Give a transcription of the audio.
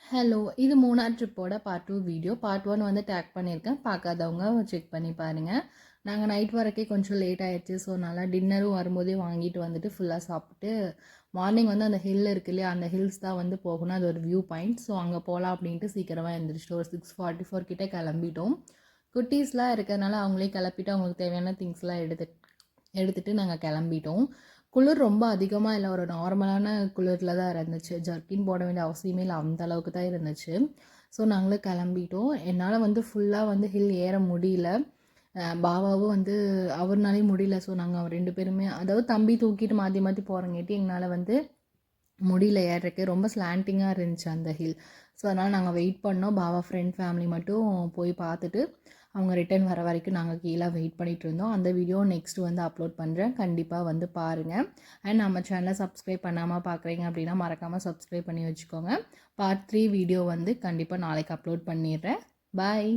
Hello! இது 3ஆவது ட்ரிப்போட part 2 video. Part 1 வந்து டேக் பண்ணியிருக்கேன். பார்க்காதவங்க செக் பண்ணி பாருங்க. நாங்க நைட் வரைக்கே கொஞ்சம் லேட் ஆயிடுச்சு. ஸோ, அதனால டின்னரும் வரும்போதே வாங்கிட்டு வந்துட்டு ஃபுல்லா சாப்பிட்டு, மார்னிங் வந்து அந்த ஹில் இருக்கு இல்லையா? அந்த ஹில்ஸ் தான் வந்து போகணும். அது ஒரு வியூ பாயிண்ட். ஸோ, அங்க போலாம் அப்படின்ட்டு சீக்கிரமா எந்திரிச்சிட்டோம். ஒரு 6:44 கிட்ட கிளம்பிட்டோம். குட்டீஸ்லாம் இருக்கிறதுனால அவங்களே கிளப்பிட்டு அவங்களுக்கு தேவையான திங்ஸ்லாம் எடுத்துட்டு நாங்க கிளம்பிட்டோம். குளிர் ரொம்ப அதிகமா இல்ல. ஒரு நார்மலான குளிர்ல தான் இருந்துச்சு. ஜர்க்கின் போட வேண்டிய அவசியமே இல்ல. அந்த அளவுக்கு தான் இருந்துச்சு. ஸோ, நாங்களும் கிளம்பிட்டோம். என்னால வந்து ஃபுல்லா வந்து ஹில் ஏற முடியல. பாபாவும் வந்து அவர்னாலயும் முடியல. ஸோ, நாங்க 2 பேருமே அதாவது தம்பி தூக்கிட்டு மாத்தி மாத்தி போறங்காட்டி எங்கனால வந்து முடியல ஏர்றக்கு. ரொம்ப ஸ்லாண்டிங்கா இருந்துச்சு அந்த ஹில். ஸோ, அதனால நாங்க வெயிட் பண்ணோம். பாபா ஃப்ரெண்ட் ஃபேமிலி மட்டும் போய் பார்த்துட்டு, அவங்க ரிட்டர்ன் வர வரைக்கும் நாங்க கீழ வெயிட் பண்ணிட்டு இருந்தோம். அந்த வீடியோ நெக்ஸ்ட் வந்து அப்லோட் பண்றேன். கண்டிப்பா வந்து பாருங்க. அண்ட் நம்ம சேனல சப்ஸ்கிரைப் பண்ணாம பார்க்குறீங்க அப்படின்னா, மறக்காம சப்ஸ்கிரைப் பண்ணி வச்சுக்கோங்க. பார்ட் 3 வீடியோ வந்து கண்டிப்பா நாளைக்கு அப்லோட் பண்ணிடுறேன். பாய்.